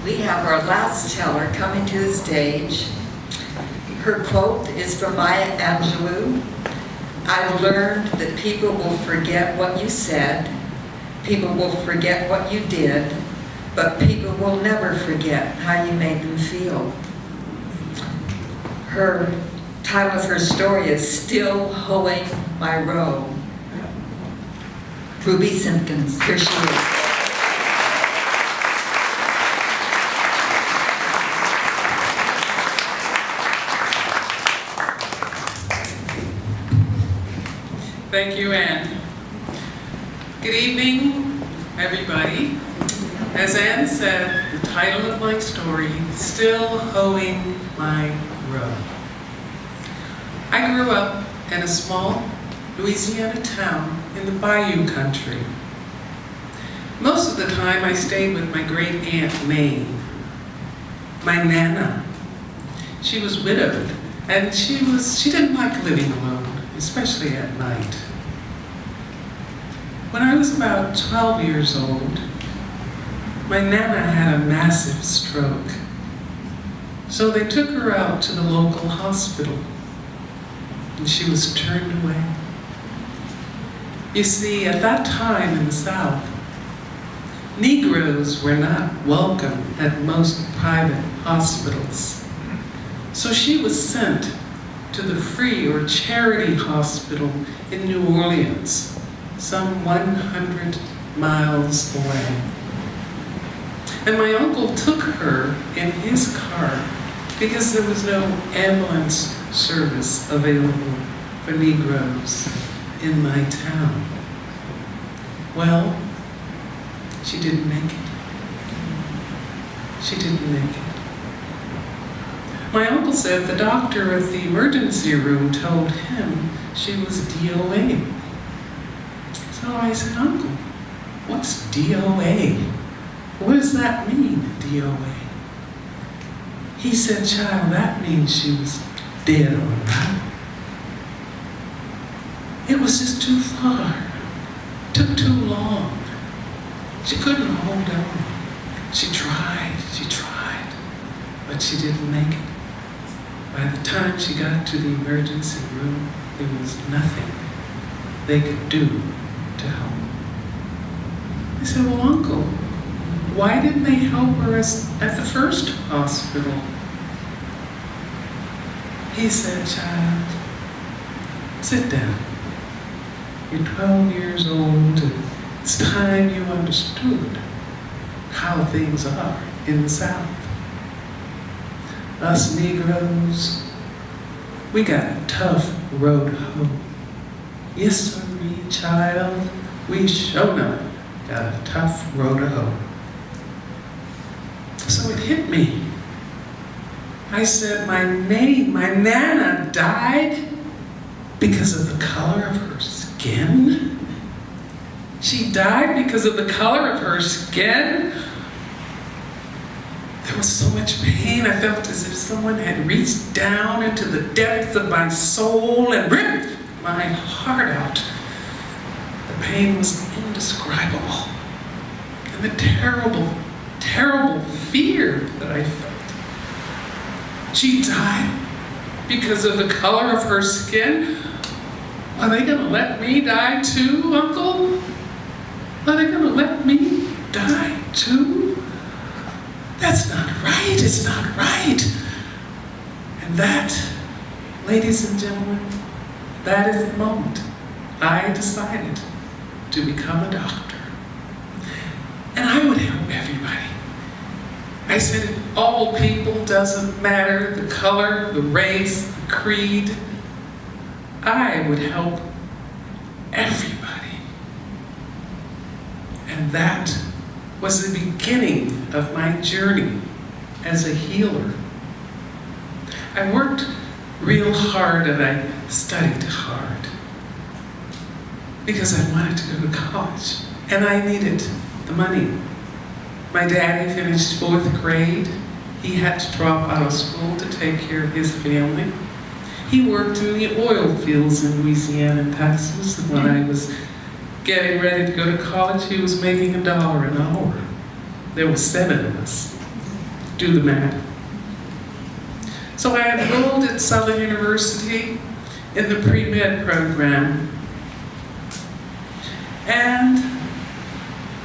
We have our last teller coming to the stage. Her quote is from Maya Angelou. "I've learned that people will forget what you said, people will forget what you did, but people will never forget how you made them feel." Her title of her story is Still Hoeing My Row. Ruby Simpkins, here she is. Thank you, Anne. Good evening, everybody. As Anne said, the title of my story, Still Hoeing My Row. I grew up in a small Louisiana town in the Bayou country. Most of the time I stayed with my great aunt May, my Nana. She was widowed, and she didn't like living alone, especially at night. When I was about 12 years old, my Nana had a massive stroke. So they took her out to the local hospital, and she was turned away. You see, at that time in the South, Negroes were not welcome at most private hospitals. So she was sent to the free or charity hospital in New Orleans, some 100 miles away. And my uncle took her in his car because there was no ambulance service available for Negroes in my town. Well, she didn't make it. She didn't make it. My uncle said the doctor at the emergency room told him she was DOA. So I said, "Uncle, what's DOA? What does that mean, DOA?" He said, "Child, that means she was dead all right. It was just too far. Took too long. She couldn't hold on. She tried, but she didn't make it. By the time she got to the emergency room, there was nothing they could do to help." I said, "Well, Uncle, why didn't they help her at the first hospital?" He said, "Child, sit down. You're 12 years old, and it's time you understood how things are in the South. Us Negroes, we got a tough road to hoe. Yes, sir, child, we sure enough got a tough road to hoe." So it hit me. I said, my Nana died because of the color of her skin? She died because of the color of her skin? There was so much pain. I felt as if someone had reached down into the depths of my soul and ripped my heart out. The pain was indescribable. And the terrible, terrible fear that I felt. She died because of the color of her skin? Are they gonna let me die too, Uncle? Are they gonna let me die too? That's not right, it's not right. And that, ladies and gentlemen, that is the moment I decided to become a doctor. And I would help everybody. I said, all people, doesn't matter the color, the race, the creed. I would help everybody. And that was the beginning of my journey as a healer. I worked real hard and I studied hard because I wanted to go to college and I needed the money. My daddy finished 4th grade. He had to drop out of school to take care of his family. He worked in the oil fields in Louisiana and Texas, and when I was getting ready to go to college, he was making $1 an hour. There were 7 of us. Do the math. So I enrolled at Southern University in the pre-med program. And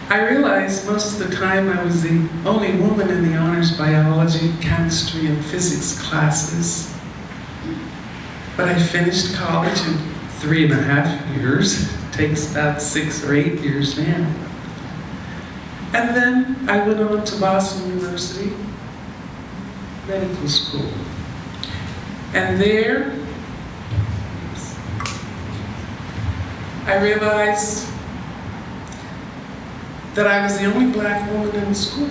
I realized most of the time I was the only woman in the honors biology, chemistry, and physics classes. But I finished college in 3.5 years. Takes about 6 or 8 years now. And then I went on to Boston University Medical School. And there, I realized that I was the only black woman in the school.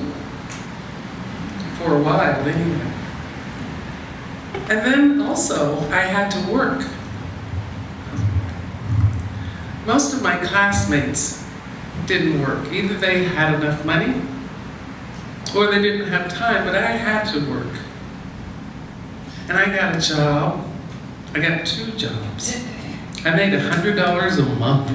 For a while, anyway. And then also, I had to work. Most of my classmates didn't work. Either they had enough money, or they didn't have time, but I had to work. And I got a job. I got 2 jobs. I made $100 a month.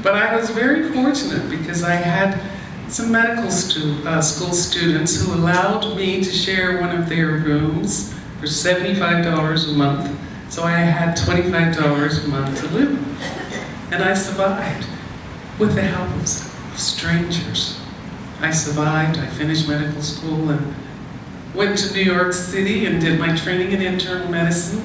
But I was very fortunate because I had some medical school students who allowed me to share one of their rooms for $75 a month. So I had $25 a month to live with. And I survived with the help of strangers. I survived. I finished medical school and went to New York City and did my training in internal medicine.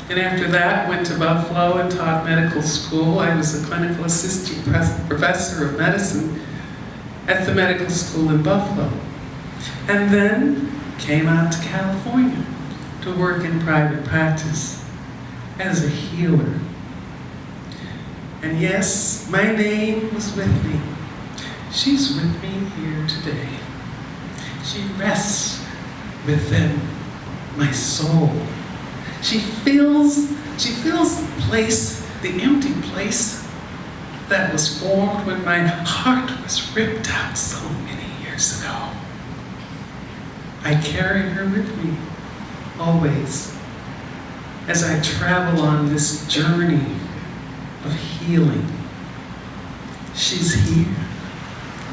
And after that, went to Buffalo and taught medical school. I was a clinical assistant professor of medicine at the medical school in Buffalo. And then came out to California to work in private practice as a healer. And yes, my name was with me. She's with me here today. She rests within my soul. She fills the place, the empty place that was formed when my heart was ripped out so many years ago. I carry her with me always as I travel on this journey of healing. She's here.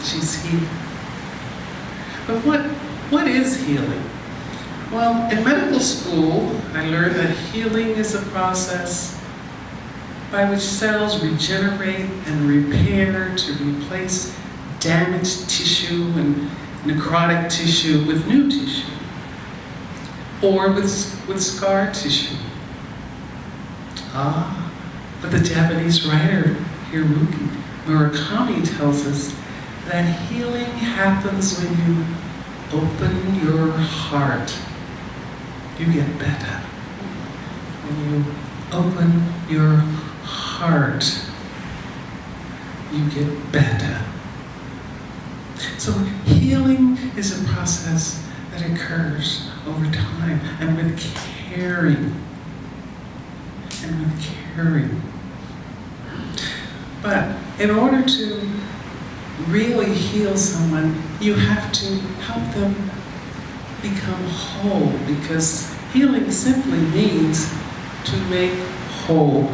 She's here. But what is healing? Well, in medical school, I learned that healing is a process by which cells regenerate and repair to replace damaged tissue and necrotic tissue with new tissue, or with scar tissue. But the Japanese writer Haruki Murakami tells us that healing happens when you open your heart. You get better. When you open your heart, you get better. So healing is a process that occurs over time and with caring. And with caring. But in order to really heal someone, you have to help them become whole, because healing simply means to make whole.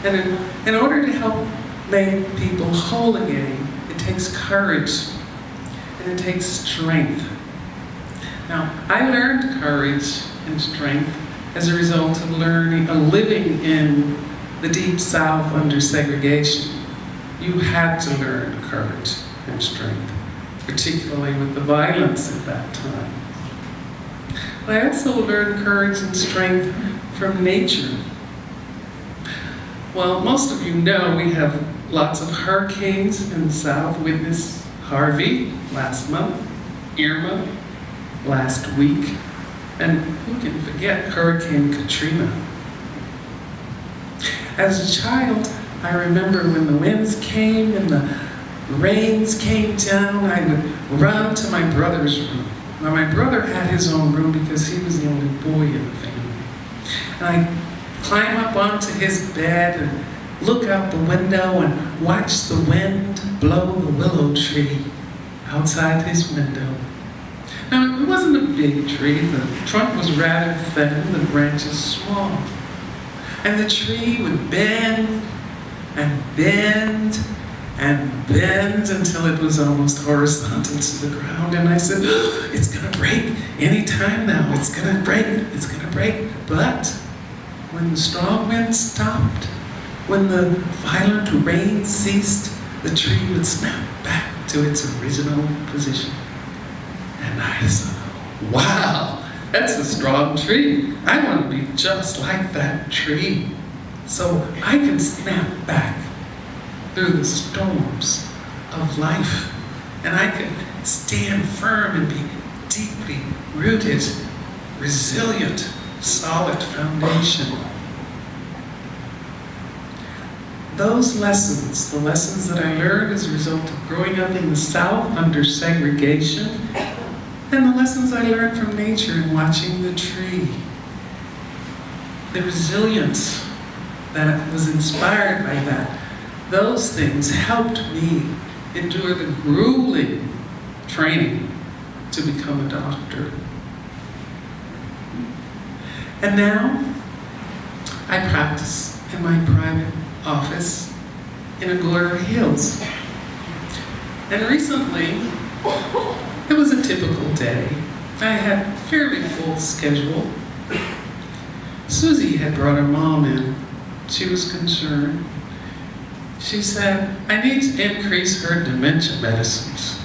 And in order to help make people whole again, it takes courage and it takes strength. Now, I learned courage and strength as a result of living in the Deep South under segregation. You had to learn courage and strength, particularly with the violence at that time. But I also learned courage and strength from nature. Well, most of you know we have lots of hurricanes in the South. Witness Harvey last month, Irma last week, and who can forget Hurricane Katrina? As a child, I remember when the winds came and the rains came down, I would run to my brother's room. Now, my brother had his own room because he was the only boy in the family. And I'd climb up onto his bed and look out the window and watch the wind blow the willow tree outside his window. Now, it wasn't a big tree. The trunk was rather thin, the branches small. And the tree would bend and bend and bends until it was almost horizontal to the ground. And I said, "Oh, it's gonna break any time now. It's gonna break, it's gonna break." But when the strong wind stopped, when the violent rain ceased, the tree would snap back to its original position. And I said, "Wow, that's a strong tree. I want to be just like that tree, so I can snap back through the storms of life, and I can stand firm and be deeply rooted, resilient, solid foundation." Those lessons, the lessons that I learned as a result of growing up in the South under segregation, and the lessons I learned from nature and watching the tree, the resilience that was inspired by that, those things helped me endure the grueling training to become a doctor. And now I practice in my private office in Agoura Hills. And recently, it was a typical day. I had a fairly full schedule. Susie had brought her mom in. She was concerned. She said, "I need to increase her dementia medicines.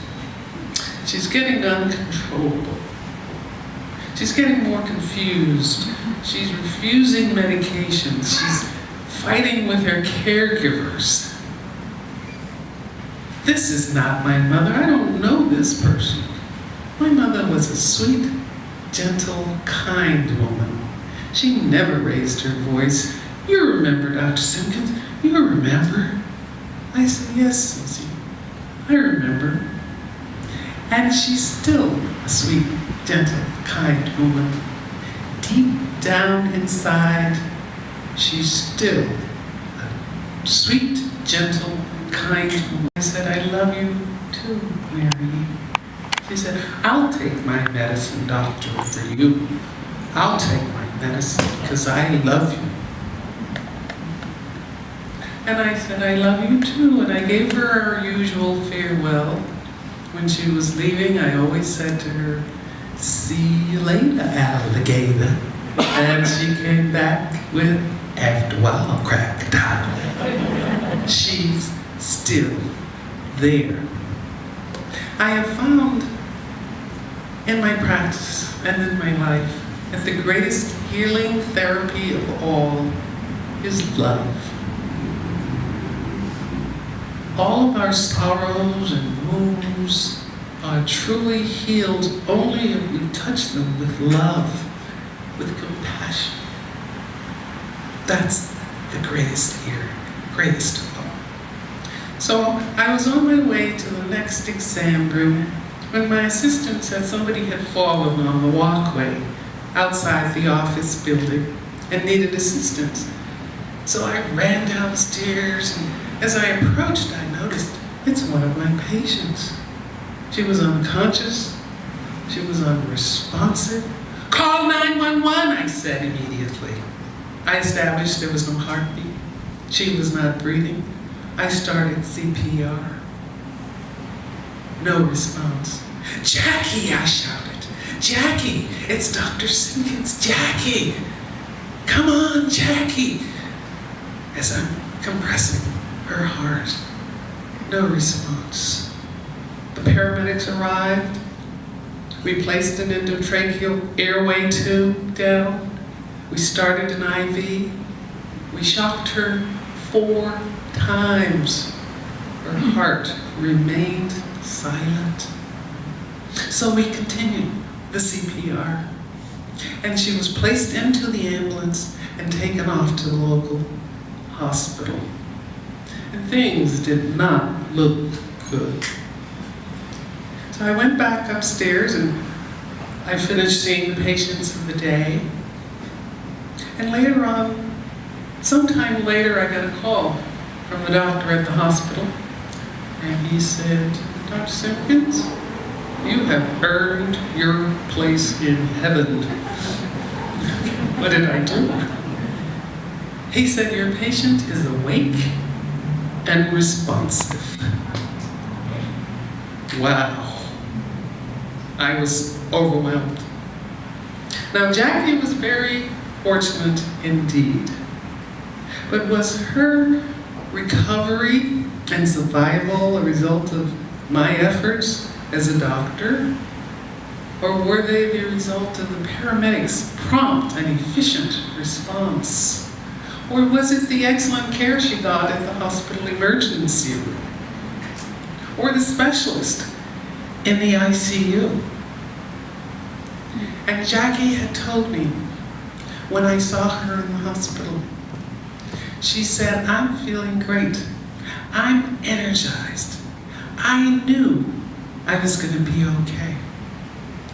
She's getting uncontrollable. She's getting more confused. She's refusing medications. She's fighting with her caregivers. This is not my mother. I don't know this person. My mother was a sweet, gentle, kind woman. She never raised her voice. You remember, Dr. Simpkins? You remember?" I said, "Yes, Susie, I remember." And she's still a sweet, gentle, kind woman. Deep down inside, she's still a sweet, gentle, kind woman. I said, "I love you too, Mary." She said, "I'll take my medicine, doctor, for you. I'll take my medicine because I love you." And I said, "I love you too." And I gave her our usual farewell. When she was leaving, I always said to her, "See you later, alligator." And she came back with, "After a while, crocodile." She's still there. I have found in my practice and in my life that the greatest healing therapy of all is love. All of our sorrows and wounds are truly healed only if we touch them with love, with compassion. That's the greatest here, greatest of all. So I was on my way to the next exam room when my assistant said somebody had fallen on the walkway outside the office building and needed assistance. So I ran downstairs, and as I approached, I noticed it's one of my patients. She was unconscious. She was unresponsive. "Call 911, I said immediately. I established there was no heartbeat. She was not breathing. I started CPR. No response. "Jackie," I shouted. "Jackie, it's Dr. Simpkins. Jackie, come on, Jackie." As I'm compressing her heart, no response. The paramedics arrived. We placed an endotracheal airway tube down. We started an IV. We shocked her 4 times. Her heart remained silent. So we continued the CPR. And she was placed into the ambulance and taken off to the local hospital. And things did not look good. So I went back upstairs and I finished seeing the patients of the day. And later on, sometime later, I got a call from the doctor at the hospital. And he said, "Dr. Simpkins, you have earned your place in heaven." What did I do? He said, "Your patient is awake and responsive. Wow. I was overwhelmed. Now, Jackie was very fortunate indeed. But was her recovery and survival a result of my efforts as a doctor? Or were they the result of the paramedics' prompt and efficient response? Or was it the excellent care she got at the hospital emergency room? Or the specialist in the ICU? And Jackie had told me when I saw her in the hospital, she said, "I'm feeling great. I'm energized. I knew I was going to be okay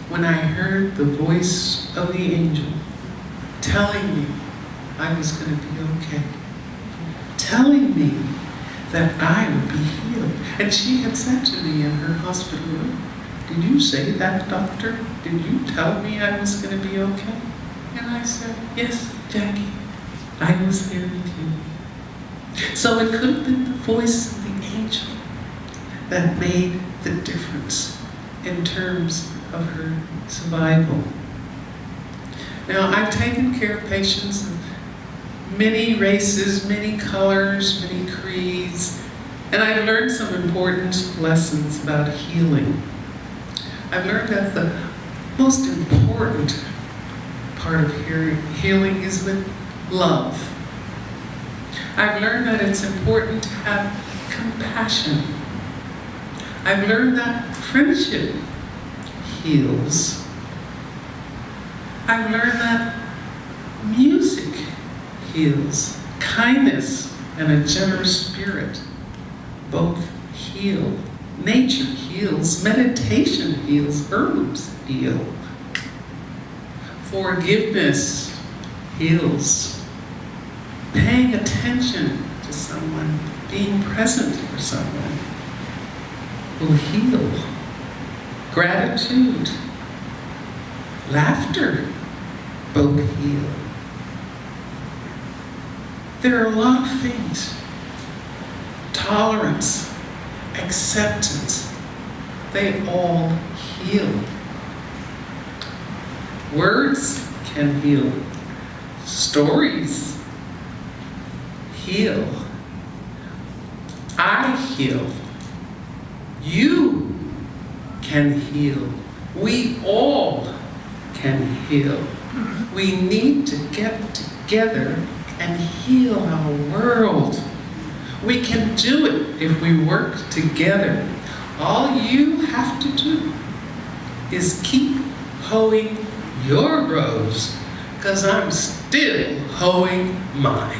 when I heard the voice of the angel telling me I was going to be okay, telling me that I would be healed." And she had said to me in her hospital room, "Did you say that, doctor? Did you tell me I was going to be okay?" And I said, "Yes, Jackie, I was there with you." So it could have been the voice of the angel that made the difference in terms of her survival. Now, I've taken care of patients of many races, many colors, many creeds, and I've learned some important lessons about healing. I've learned that the most important part of healing is with love. I've learned that it's important to have compassion. I've learned that friendship heals. I've learned that music heals. Kindness and a generous spirit both heal. Nature heals. Meditation heals. Herbs heal. Forgiveness heals. Paying attention to someone, being present for someone, will heal. Gratitude, laughter, both heal. There are a lot of things. Tolerance, acceptance, they all heal. Words can heal. Stories heal. I heal. You can heal. We all can heal. We need to get together and heal our world. We can do it if we work together. All you have to do is keep hoeing your rows, because I'm still hoeing mine.